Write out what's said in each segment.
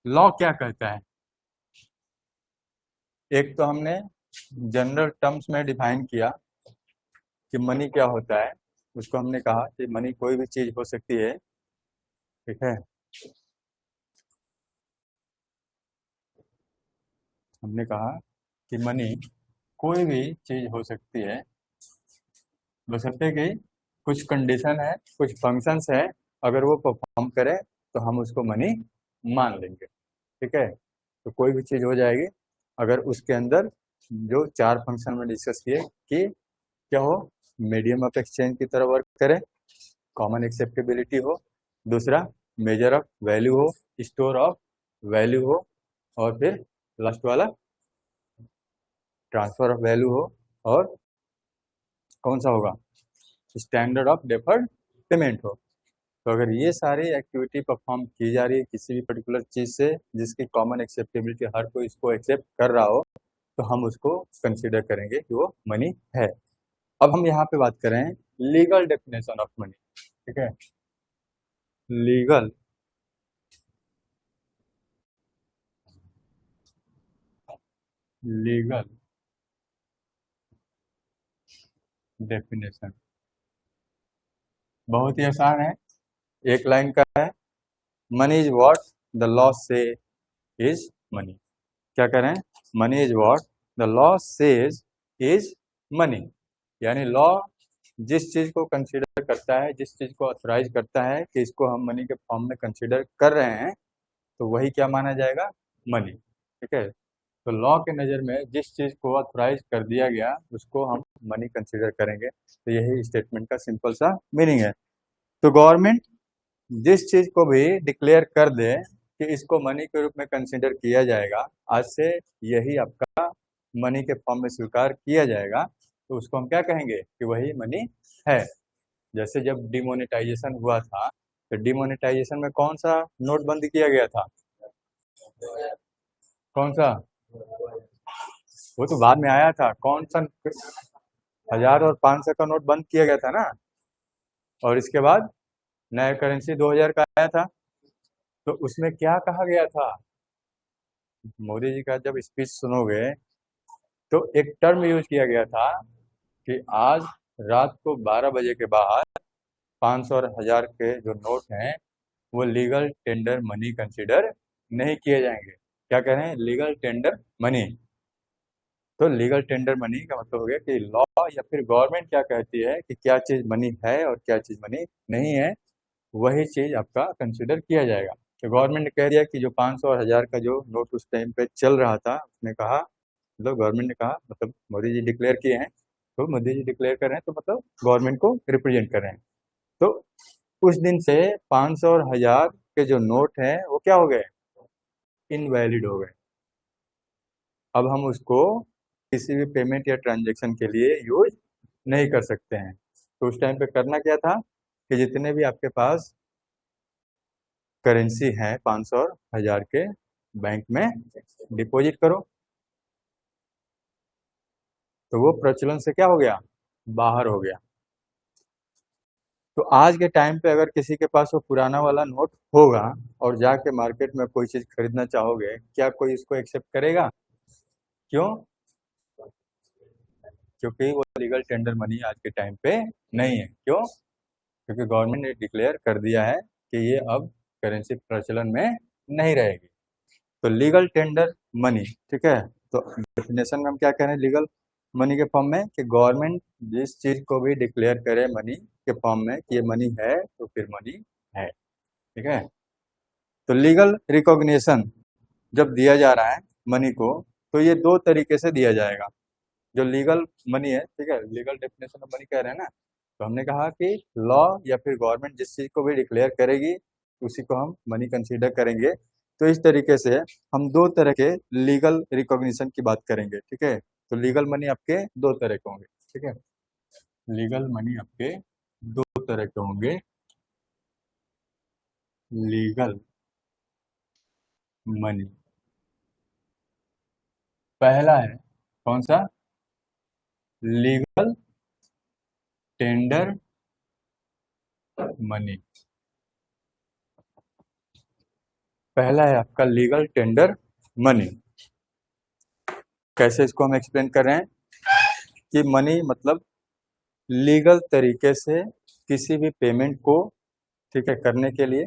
Law क्या कहता है? एक तो हमने जनरल टर्म्स में डिफाइन किया कि मनी क्या होता है। उसको हमने कहा कि मनी कोई भी चीज हो सकती है। ठीक है, हमने कहा कि मनी कोई भी चीज हो सकती है बशर्ते कि कुछ कंडीशन है, कुछ फंक्शंस है। अगर वो परफॉर्म करे तो हम उसको मनी मान लेंगे। ठीक है, तो कोई भी चीज हो जाएगी अगर उसके अंदर जो चार फंक्शन में डिस्कस किए कि क्या हो, मीडियम ऑफ एक्सचेंज की तरह वर्क करे, कॉमन एक्सेप्टेबिलिटी हो, दूसरा मेजर ऑफ वैल्यू हो, स्टोर ऑफ वैल्यू हो, और फिर लास्ट वाला ट्रांसफर ऑफ वैल्यू हो, और कौन सा होगा, स्टैंडर्ड ऑफ डेफर्ड पेमेंट हो। तो अगर ये सारी एक्टिविटी परफॉर्म की जा रही है किसी भी पर्टिकुलर चीज से जिसकी कॉमन एक्सेप्टेबिलिटी हर कोई इसको एक्सेप्ट कर रहा हो, तो हम उसको कंसिडर करेंगे कि वो मनी है। अब हम यहाँ पे बात करें लीगल डेफिनेशन ऑफ मनी। ठीक है, लीगल लीगल डेफिनेशन बहुत ही आसान है, एक लाइन का है। Money is what the law से इज मनी। क्या करें, money is what the law says is money. यानी लॉ जिस चीज को कंसीडर करता है, जिस चीज को ऑथराइज करता है कि इसको हम मनी के फॉर्म में कंसीडर कर रहे हैं, तो वही क्या माना जाएगा, मनी। ठीक है, तो लॉ के नज़र में जिस चीज को ऑथराइज कर दिया गया उसको हम मनी कंसीडर करेंगे। तो यही स्टेटमेंट का सिंपल सा मीनिंग है। तो गवर्नमेंट जिस चीज को भी डिक्लेयर कर दे कि इसको मनी के रूप में कंसीडर किया जाएगा, आज से यही आपका मनी के फॉर्म में स्वीकार किया जाएगा, तो उसको हम क्या कहेंगे कि वही मनी है। जैसे जब डिमोनेटाइजेशन हुआ था, तो डिमोनेटाइजेशन में कौन सा नोट बंद किया गया था, कौन सा? वो तो बाद में आया था, कौन सा? 1000 और 500 का नोट बंद किया गया था ना, और इसके बाद नया करेंसी 2000 का आया था। तो उसमें क्या कहा गया था, मोदी जी का जब स्पीच सुनोगे तो एक टर्म यूज किया गया था कि आज रात को 12 बजे के बाद 500 और 1000 के जो नोट हैं वो लीगल टेंडर मनी कंसिडर नहीं किए जाएंगे। क्या कह रहे हैं, लीगल टेंडर मनी। तो लीगल टेंडर मनी का मतलब हो गया कि लॉ या फिर गवर्नमेंट क्या कहती है कि क्या चीज मनी है और क्या चीज मनी नहीं है, वही चीज आपका कंसिडर किया जाएगा। तो गवर्नमेंट ने कह दिया कि जो 500 और 1000 का जो नोट उस टाइम पे चल रहा था, उसने कहा, मतलब गवर्नमेंट ने कहा, मतलब मोदी जी डिक्लेयर किए हैं, तो मोदी जी डिक्लेयर कर रहे हैं तो मतलब गवर्नमेंट को रिप्रेजेंट कर रहे हैं। तो उस दिन से 500 और 1000 के जो नोट हैं वो क्या हो गए, इनवैलिड हो गए। अब हम उसको किसी भी पेमेंट या ट्रांजैक्शन के लिए यूज नहीं कर सकते हैं। तो उस टाइम पे करना क्या था कि जितने भी आपके पास करेंसी है 500 और 1000 के, बैंक में डिपॉजिट करो। तो वो प्रचलन से क्या हो गया, बाहर हो गया। तो आज के टाइम पे अगर किसी के पास वो पुराना वाला नोट होगा और जाके मार्केट में कोई चीज खरीदना चाहोगे, क्या कोई इसको एक्सेप्ट करेगा? क्यों? क्योंकि वो लीगल टेंडर मनी आज के टाइम पे नहीं है। क्यों? क्योंकि गवर्नमेंट ने डिक्लेयर कर दिया है कि ये अब करेंसी प्रचलन में नहीं रहेगी। तो लीगल टेंडर मनी, ठीक है। तो डेफिनेशन में हम क्या कह रहे हैं लीगल मनी के फॉर्म में, कि गवर्नमेंट जिस चीज को भी डिक्लेयर करे मनी के फॉर्म में कि ये मनी है, तो फिर मनी है। ठीक है, तो लीगल रिकॉग्निशन जब दिया जा रहा है मनी को, तो ये दो तरीके से दिया जाएगा। जो लीगल मनी है, ठीक है, लीगल डेफिनेशन ऑफ मनी कह रहे हैं ना, तो हमने कहा कि लॉ या फिर गवर्नमेंट जिस चीज को भी डिक्लेयर करेगी उसी को हम मनी कंसीडर करेंगे। तो इस तरीके से हम दो तरह के लीगल रिकॉग्निशन की बात करेंगे। ठीक है, तो लीगल मनी आपके दो तरह के होंगे। ठीक है, लीगल मनी आपके दो तरह के होंगे। लीगल मनी पहला है कौन सा, लीगल टेंडर मनी। पहला है आपका लीगल टेंडर मनी। कैसे इसको हम एक्सप्लेन कर रहे हैं कि मनी मतलब लीगल तरीके से किसी भी पेमेंट को, ठीक है, करने के लिए,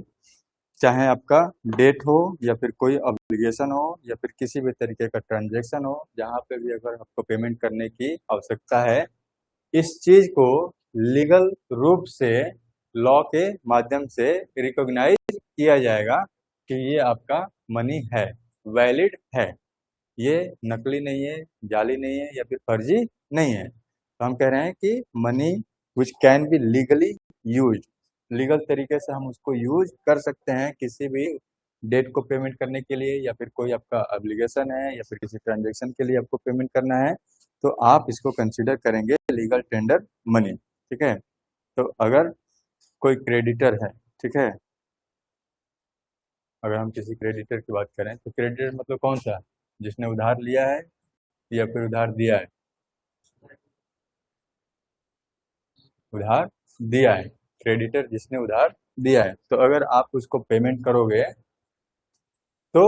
चाहे आपका डेट हो या फिर कोई ऑब्लिगेशन हो या फिर किसी भी तरीके का ट्रांजैक्शन हो, जहाँ पे भी अगर आपको पेमेंट करने की आवश्यकता है, इस चीज को लीगल रूप से लॉ के माध्यम से रिकॉग्नाइज किया जाएगा कि ये आपका मनी है, वैलिड है, ये नकली नहीं है, जाली नहीं है या फिर फर्जी नहीं है। तो हम कह रहे हैं कि money which can B legally use, legal तरीके से हम उसको यूज कर सकते हैं किसी भी डेट को पेमेंट करने के लिए, या फिर कोई आपका ऑब्लिगेशन है या फिर किसी ट्रांजेक्शन के लिए आपको पेमेंट करना है, तो आप इसको कंसिडर करेंगे लीगल टेंडर मनी। ठीक है, तो अगर कोई क्रेडिटर है, ठीक है, अगर हम किसी क्रेडिटर की बात करें तो क्रेडिटर मतलब कौन सा, जिसने उधार लिया है या फिर उधार दिया है, उधार दिया है, क्रेडिटर जिसने उधार दिया है। तो अगर आप उसको पेमेंट करोगे तो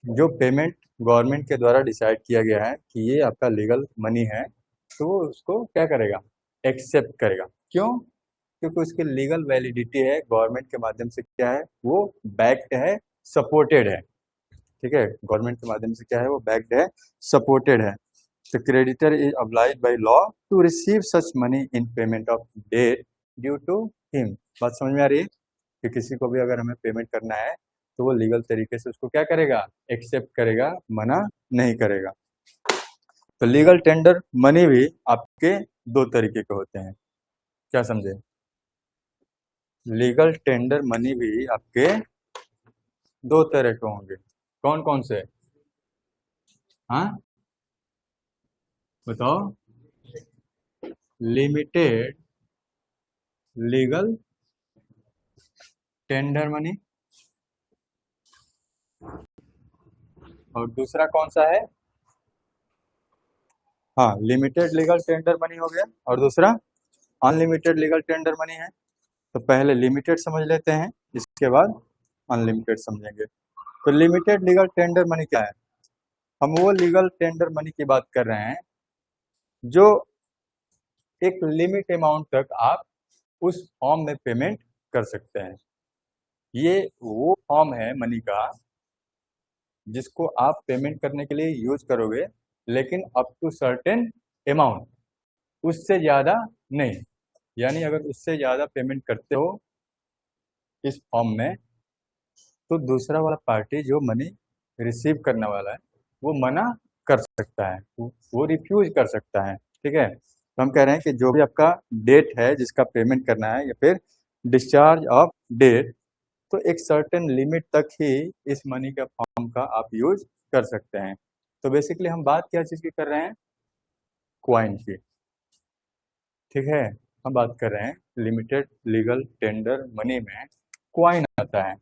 जो पेमेंट गवर्नमेंट के द्वारा डिसाइड किया गया है कि ये आपका लीगल मनी है, तो वो उसको क्या करेगा, एक्सेप्ट करेगा। क्यों? क्योंकि उसकी लीगल वैलिडिटी है, गवर्नमेंट के माध्यम से क्या है, वो बैक्ड है, सपोर्टेड है। ठीक है, गवर्नमेंट के माध्यम से क्या है, वो बैक्ड है, सपोर्टेड है। तो creditor is obliged by law to receive such money in payment of debt due to him. बात समझ में आ रही है कि किसी को भी अगर हमें पेमेंट करना है तो वो लीगल तरीके से उसको क्या करेगा, एक्सेप्ट करेगा, मना नहीं करेगा। तो लीगल टेंडर मनी भी आपके दो तरीके के होते हैं, क्या समझे? लीगल टेंडर मनी भी आपके दो तरह के होंगे। कौन कौन से? हाँ बताओ। लिमिटेड लीगल टेंडर मनी, और दूसरा कौन सा है? हाँ, लिमिटेड लीगल टेंडर मनी हो गया, और दूसरा अनलिमिटेड लीगल टेंडर मनी है। तो पहले लिमिटेड समझ लेते हैं, इसके बाद अनलिमिटेड समझेंगे। तो लिमिटेड लीगल टेंडर मनी क्या है? हम वो लीगल टेंडर मनी की बात कर रहे हैं जो एक लिमिट अमाउंट तक आप उस फॉर्म में पेमेंट कर सकते हैं। ये वो फॉर्म है मनी का जिसको आप पेमेंट करने के लिए यूज करोगे, लेकिन अप टू सर्टेन अमाउंट, उससे ज़्यादा नहीं। यानी अगर उससे ज़्यादा पेमेंट करते हो इस फॉर्म में, तो दूसरा वाला पार्टी जो मनी रिसीव करने वाला है वो मना कर सकता है, वो रिफ्यूज कर सकता है। ठीक है, तो हम कह रहे हैं कि जो भी आपका डेट है जिसका पेमेंट करना है, या फिर डिस्चार्ज ऑफ डेट, तो एक सर्टेन लिमिट तक ही इस मनी का फॉर्म का आप यूज कर सकते हैं। तो बेसिकली हम बात क्या चीज़ की कर रहे हैं, क्वाइन की। ठीक है, हम बात कर रहे हैं लिमिटेड लीगल टेंडर मनी में क्वाइन आता है,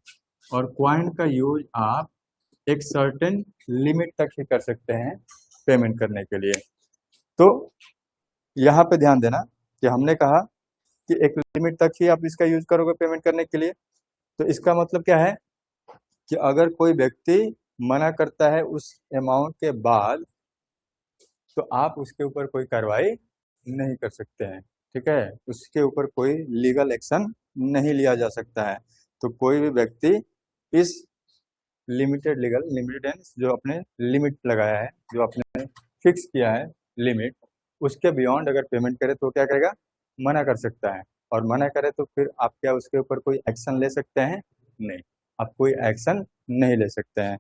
और क्वाइन का यूज आप एक सर्टेन लिमिट तक ही कर सकते हैं पेमेंट करने के लिए। तो यहाँ पे ध्यान देना कि हमने कहा कि एक लिमिट तक ही आप इसका यूज करोगे पेमेंट करने के लिए। तो इसका मतलब क्या है कि अगर कोई व्यक्ति मना करता है उस अमाउंट के बाद, तो आप उसके ऊपर कोई कार्रवाई नहीं कर सकते हैं। ठीक है, उसके ऊपर कोई लीगल एक्शन नहीं लिया जा सकता है। तो कोई भी व्यक्ति इस लिमिटेड लीगल, लिमिटेड जो अपने लिमिट लगाया है, जो आपने फिक्स किया है लिमिट, उसके बियॉन्ड अगर पेमेंट करे तो क्या करेगा, मना कर सकता है। और मना करे तो फिर आप क्या उसके ऊपर कोई एक्शन ले सकते हैं? नहीं, आप कोई एक्शन नहीं ले सकते हैं।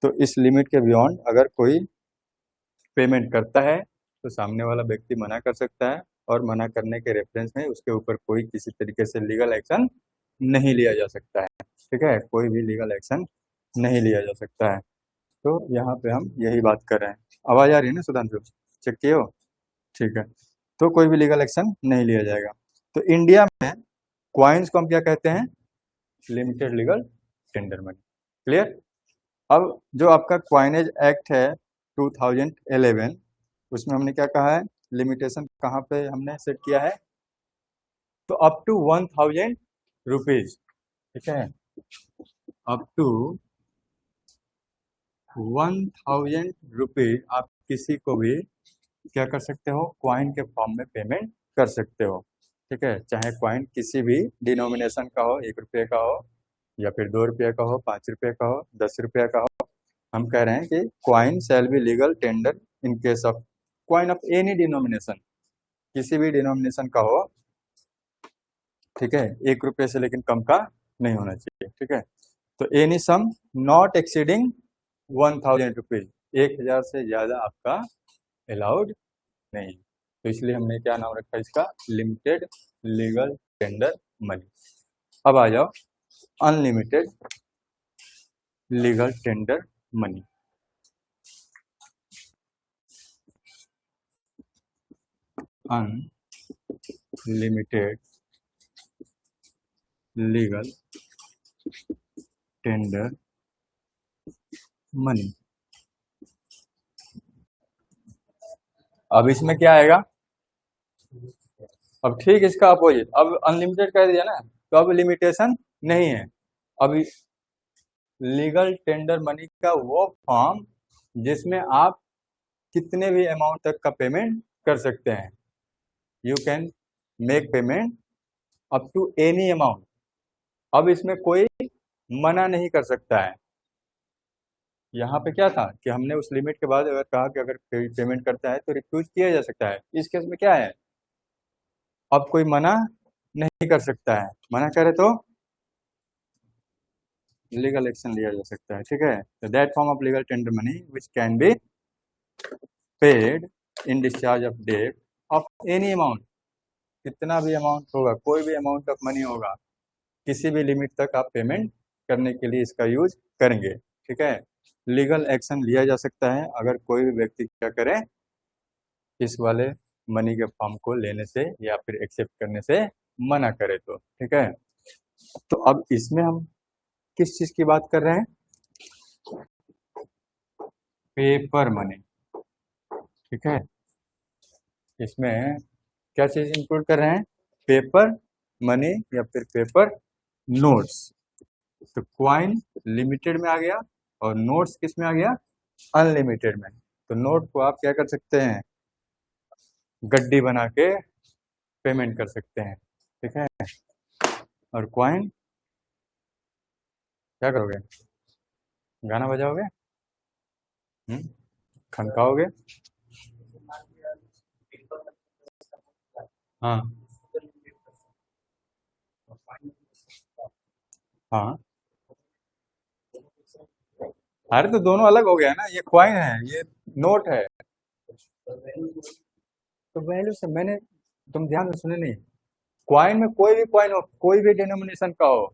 तो इस लिमिट के बियॉन्ड अगर कोई पेमेंट करता है तो सामने वाला व्यक्ति मना कर सकता है, और मना करने के रेफरेंस में उसके ऊपर कोई किसी तरीके से लीगल एक्शन नहीं लिया जा सकता है। ठीक है, कोई भी लीगल एक्शन नहीं लिया जा सकता है। तो यहाँ पे हम यही बात कर रहे हैं। आवाज़ आ रही है ना सुधांशु? चेक किए हो? ठीक है, तो कोई भी लीगल एक्शन नहीं लिया जाएगा। तो इंडिया में क्वाइंस को हम क्या कहते हैं, limited legal tender money. Clear? अब जो आपका क्वाइनेज एक्ट है 2011, उसमें हमने क्या कहा है, लिमिटेशन कहाँ पे हमने सेट किया है, तो अप टू 1000 रुपीज। ठीक है, अप टू 1000 रुपीज आप किसी को भी क्या कर सकते हो, क्वाइन के फॉर्म में पेमेंट कर सकते हो। ठीक है, चाहे क्वाइन किसी भी डिनोमिनेशन का हो, 1 रुपये का हो या फिर 2 रुपये का हो, 5 रुपये का हो, 10 रुपये का हो। हम कह रहे हैं कि coin shall be legal tender in case of coin of any denomination, किसी भी डिनोमिनेशन का हो। ठीक है, 1 रुपये से लेकिन कम का नहीं होना चाहिए। ठीक है, तो any sum not exceeding 1000 rupees, 1000 से ज्यादा आपका अलाउड नहीं। तो इसलिए हमने क्या नाम रखा इसका, लिमिटेड लीगल टेंडर मनी। अब आ जाओ unlimited legal tender money. Unlimited legal tender money. अब इसमें क्या आएगा, अब ठीक इसका अपोजिट, अब अनलिमिटेड कह दिया ना, तो अब लिमिटेशन नहीं है। अब लीगल टेंडर मनी का वो फॉर्म जिसमें आप कितने भी अमाउंट तक का पेमेंट कर सकते हैं। You can make payment up to any amount. अब इसमें कोई मना नहीं कर सकता है। यहाँ पे क्या था कि हमने उस लिमिट के बाद अगर कहा कि अगर कोई पेमेंट करता है तो रिफ्यूज किया जा सकता है। इस केस में क्या है, अब कोई मना नहीं कर सकता है, मना करे तो लीगल एक्शन लिया जा सकता है। ठीक है, तो that form of legal tender money which can be paid in discharge of debt of any amount, कितना भी अमाउंट होगा, कोई भी अमाउंट ऑफ मनी होगा, किसी भी लिमिट तक आप पेमेंट करने के लिए इसका यूज करेंगे। ठीक है, लीगल एक्शन लिया जा सकता है अगर कोई भी व्यक्ति क्या करे, इस वाले मनी के फॉर्म को लेने से या फिर एक्सेप्ट करने से मना करे तो। ठीक है, तो अब इसमें हम किस चीज की बात कर रहे हैं, पेपर मनी। ठीक है, इसमें क्या चीज इंक्लूड कर रहे हैं, पेपर मनी या फिर पेपर नोट्स। तो क्वाइन लिमिटेड में आ गया और नोट्स किस में आ गया, अनलिमिटेड में। तो नोट को आप क्या कर सकते हैं, गड्डी बना के पेमेंट कर सकते हैं। ठीक है, और क्वाइन क्या करोगे, गाना बजाओगे, खनकाओगे। हाँ हाँ, अरे तो दोनों अलग हो गया ना, ये क्वाइन है, ये नोट है। तो वैल्यू से मैंने, तुम ध्यान से सुने नहीं, क्वाइन में कोई भी क्वाइन हो, कोई भी डिनोमिनेशन का हो,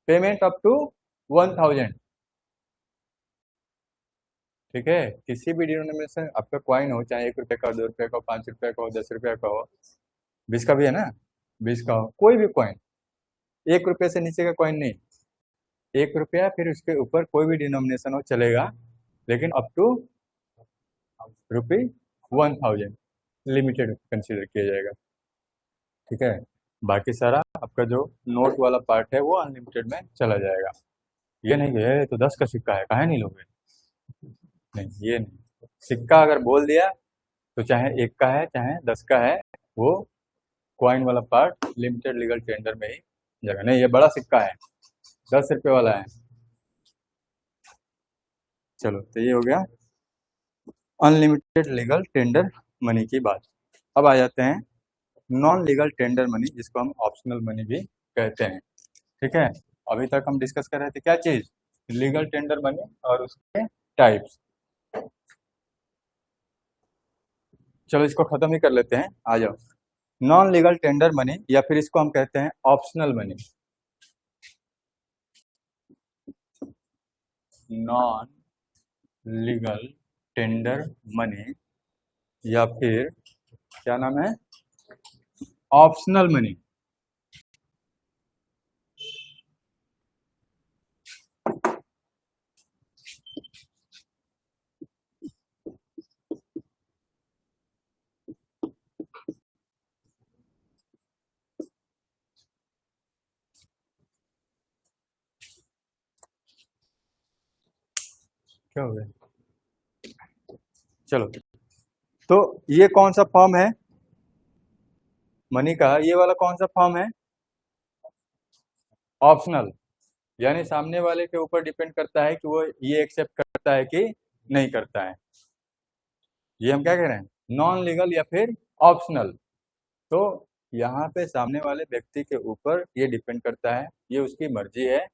पेमेंट अप टू 1000। ठीक है, किसी भी डिनोमिनेशन आपका क्वाइन हो, चाहे 1 रुपये का हो, 2 रुपये का हो, 5 रुपये का हो, 10 रुपये का हो, 20 का भी है ना, 20 का हो, कोई भी क्वाइन, 1 रुपये से नीचे का क्वाइन नहीं, 1 रुपया फिर उसके ऊपर कोई भी डिनोमिनेशन हो चलेगा, लेकिन अप टू ₹1000 लिमिटेड कंसीडर किया जाएगा। ठीक है, बाकी सारा आपका जो नोट वाला पार्ट है वो अनलिमिटेड में चला जाएगा। ये नहीं कि ये तो 10 का सिक्का है, काहे नहीं लोगे, नहीं ये नहीं। सिक्का अगर बोल दिया तो चाहे 1 का है चाहे 10 का है, वो क्वाइन वाला पार्ट लिमिटेड लीगल टेंडर में ही जाएगा। नहीं ये बड़ा सिक्का है, 10 रुपये वाला है। चलो, तो ये हो गया अनलिमिटेड लीगल टेंडर मनी की बात। अब आ जाते हैं नॉन लीगल टेंडर मनी, जिसको हम ऑप्शनल मनी भी कहते हैं। ठीक है, अभी तक हम डिस्कस कर रहे थे क्या चीज, लीगल टेंडर मनी और उसके टाइप्स। चलो इसको खत्म ही कर लेते हैं, आ जाओ। नॉन लीगल टेंडर मनी या फिर इसको हम कहते हैं optional money. Non legal tender money या फिर क्या नाम है, ऑप्शनल मनी। क्या हो गया? चलो, तो ये कौन सा फॉर्म है मनी का? ये वाला कौन सा फॉर्म है? ऑप्शनल। यानी सामने वाले के ऊपर डिपेंड करता है कि वो ये एक्सेप्ट करता है कि नहीं करता है। ये हम क्या कह रहे हैं? नॉन लीगल या फिर ऑप्शनल। तो यहाँ पे सामने वाले व्यक्ति के ऊपर ये डिपेंड करता है, ये उसकी मर्जी है।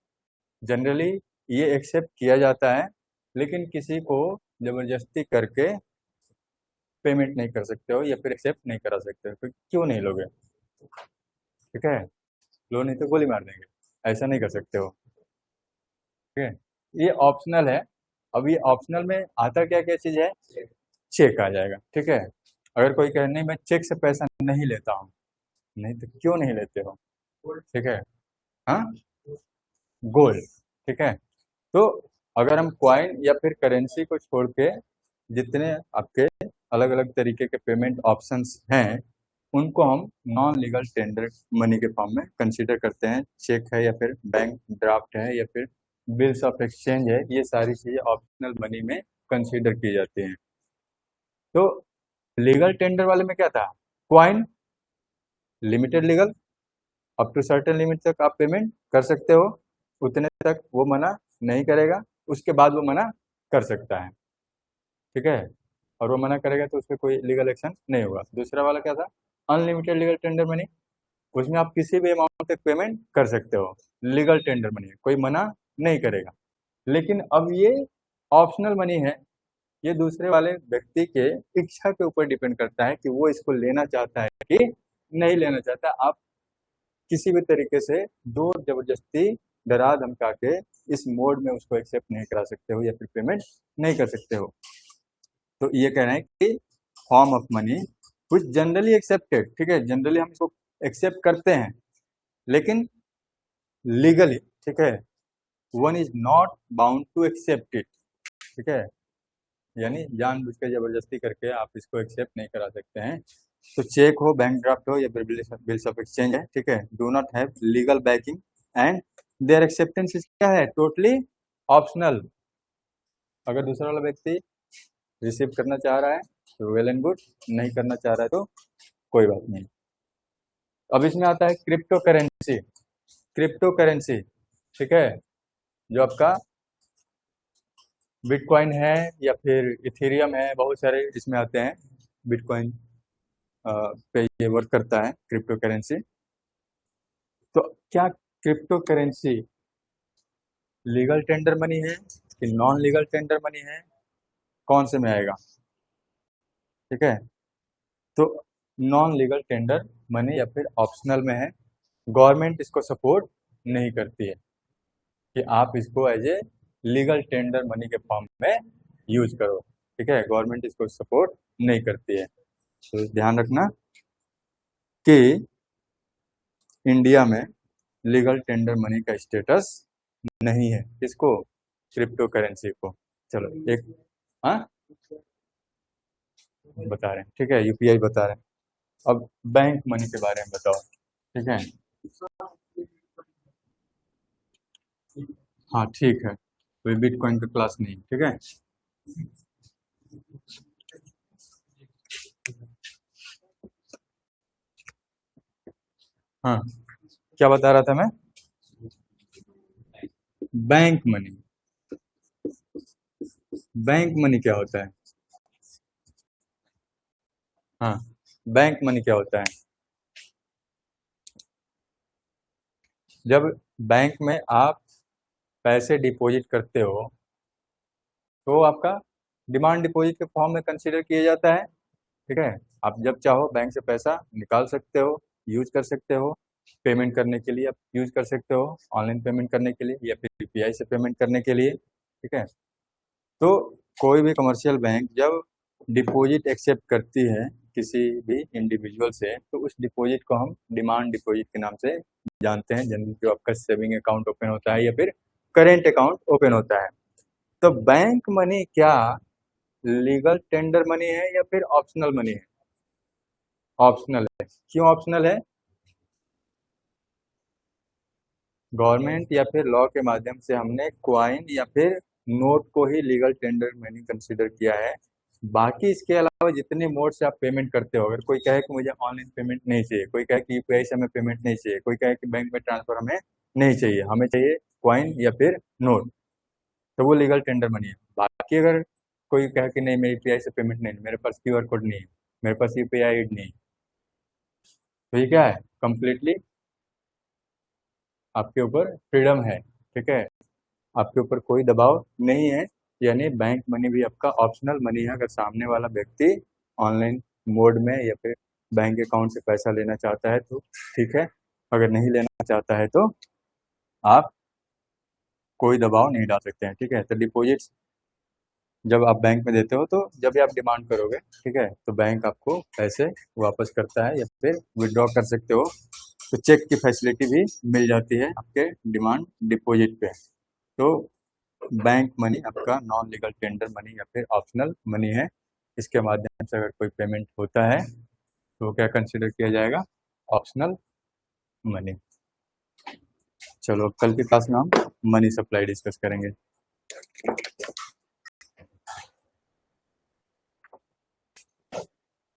जनरली ये एक्सेप्ट किया जाता है, लेकिन किसी को जबरदस्ती करके पेमेंट नहीं कर सकते हो या फिर एक्सेप्ट नहीं करा सकते हो। तो क्यों नहीं लोगे? ठीक है, लो नहीं तो गोली मार देंगे, ऐसा नहीं कर सकते हो। ठीक है, ये ऑप्शनल है। अब ये ऑप्शनल में आता क्या क्या चीज़ है? चेक आ जाएगा। ठीक है, अगर कोई कहे नहीं मैं चेक से पैसा नहीं लेता हूँ, नहीं तो क्यों नहीं लेते हो? ठीक है, हाँ, गोल्ड। ठीक है, तो अगर हम क्वाइन या फिर करेंसी को छोड़ के जितने आपके अलग अलग तरीके के पेमेंट ऑप्शंस हैं, उनको हम नॉन लीगल टेंडर मनी के फॉर्म में कंसीडर करते हैं। चेक है या फिर बैंक ड्राफ्ट है या फिर बिल्स ऑफ एक्सचेंज है, ये सारी चीज़ें ऑप्शनल मनी में कंसीडर की जाती हैं। तो लीगल टेंडर वाले में क्या था? Coin limited legal, up to certain limit तक आप पेमेंट कर सकते हो, उतने तक वो मना नहीं करेगा, उसके बाद वो मना कर सकता है। ठीक है, और वो मना करेगा तो उस पर कोई लीगल एक्शन नहीं होगा। दूसरा वाला क्या था? अनलिमिटेड लीगल टेंडर मनी, उसमें आप किसी भी अमाउंट तक पेमेंट कर सकते हो, लीगल टेंडर मनी है, कोई मना नहीं करेगा। लेकिन अब ये ऑप्शनल मनी है, ये दूसरे वाले व्यक्ति के इच्छा के ऊपर डिपेंड करता है कि वो इसको लेना चाहता है कि नहीं लेना चाहता। आप किसी भी तरीके से जोर जबरदस्ती डरा धमका के इस मोड में उसको एक्सेप्ट नहीं करा सकते हो या फिर पेमेंट नहीं कर सकते हो। तो ये कह रहे हैं कि form of money which generally accepted, ठीक है, जनरली हम इसको एक्सेप्ट करते हैं, लेकिन लीगली, ठीक है, one is not bound to accept it. ठीक है, यानी जानबूझ के जबरदस्ती करके आप इसको एक्सेप्ट नहीं करा सकते हैं। तो चेक हो, बैंक ड्राफ्ट हो या फिर बिल्स ऑफ एक्सचेंज है, ठीक है, do not have legal backing and their acceptance is क्या है? Totally optional. अगर दूसरा वाला व्यक्ति रिसीव करना चाह रहा है तो वेल एंड गुड, नहीं करना चाह रहा है तो कोई बात नहीं। अब इसमें आता है क्रिप्टो करेंसी। क्रिप्टो करेंसी, ठीक है, जो आपका बिटकॉइन है या फिर इथेरियम है, बहुत सारे इसमें आते हैं। बिटकॉइन पे ये वर्क करता है क्रिप्टो करेंसी। तो क्या crypto currency legal tender money है कि नॉन लीगल टेंडर मनी है? कौन से में आएगा? ठीक है, तो नॉन लीगल टेंडर मनी या फिर ऑप्शनल में है। गवर्नमेंट इसको सपोर्ट नहीं करती है कि आप इसको as a legal tender money के फॉर्म में यूज करो। ठीक है, गवर्नमेंट इसको सपोर्ट नहीं करती है। तो ध्यान रखना कि इंडिया में लीगल टेंडर मनी का स्टेटस नहीं है। किसको? क्रिप्टो करेंसी को। चलो एक, हाँ, बता रहे हैं, ठीक है, यूपीआई बता रहे हैं। अब बैंक मनी के बारे में बताओ। ठीक है, हाँ ठीक है, कोई बिटकॉइन का क्लास नहीं, ठीक है। हाँ, क्या बता रहा था मैं? Bank money. बैंक मनी क्या होता है? हाँ, बैंक मनी क्या होता है? जब बैंक में आप पैसे डिपॉजिट करते हो तो आपका डिमांड डिपॉजिट के फॉर्म में कंसीडर किया जाता है। ठीक है, आप जब चाहो बैंक से पैसा निकाल सकते हो, यूज कर सकते हो, पेमेंट करने के लिए आप यूज कर सकते हो, ऑनलाइन पेमेंट करने के लिए या फिर यूपीआई से पेमेंट करने के लिए। ठीक है, तो कोई भी कमर्शियल बैंक जब डिपॉजिट एक्सेप्ट करती है किसी भी इंडिविजुअल से, तो उस डिपॉजिट को हम डिमांड डिपॉजिट के नाम से जानते हैं, जनरली जो आपका सेविंग अकाउंट ओपन होता है या फिर करेंट अकाउंट ओपन होता है। तो बैंक मनी क्या लीगल टेंडर मनी है या फिर ऑप्शनल मनी है? ऑप्शनल है। क्यों ऑप्शनल है? गवर्नमेंट या फिर लॉ के माध्यम से हमने क्वाइन या फिर नोट को ही लीगल टेंडर मनी कंसिडर किया है। बाकी इसके अलावा जितने मोड से आप पेमेंट करते हो, अगर कोई कहे कि मुझे ऑनलाइन पेमेंट नहीं चाहिए, कोई कहे कि यूपीआई से हमें पेमेंट नहीं चाहिए, कोई कहे कि बैंक में ट्रांसफर हमें नहीं चाहिए, हमें चाहिए कॉइन या फिर नोट, तो वो लीगल टेंडर मनी है। बाकी अगर कोई कहे कि नहीं मैं यूपीआई से पेमेंट नहीं, मेरे पास क्यूआर कोड नहीं है, मेरे पास यूपीआई आईडी नहीं है, तो ये क्या है, कंप्लीटली आपके ऊपर फ्रीडम है। ठीक है, आपके ऊपर कोई दबाव नहीं है। यानी बैंक मनी भी आपका ऑप्शनल मनी है। अगर सामने वाला व्यक्ति ऑनलाइन मोड में या फिर बैंक अकाउंट से पैसा लेना चाहता है तो ठीक है, अगर नहीं लेना चाहता है तो आप कोई दबाव नहीं डाल सकते हैं। ठीक है, तो डिपॉजिट जब आप बैंक में देते हो तो जब भी आप डिमांड करोगे, ठीक है, तो बैंक आपको पैसे वापस करता है या फिर विड्रॉ कर सकते हो। तो चेक की फैसिलिटी भी मिल जाती है आपके डिमांड डिपॉजिट पे। तो बैंक मनी आपका नॉन लीगल टेंडर मनी या फिर ऑप्शनल मनी है। इसके माध्यम से अगर कोई पेमेंट होता है तो क्या कंसिडर किया जाएगा, ऑप्शनल मनी। चलो कल की क्लास में हम मनी सप्लाई डिस्कस करेंगे।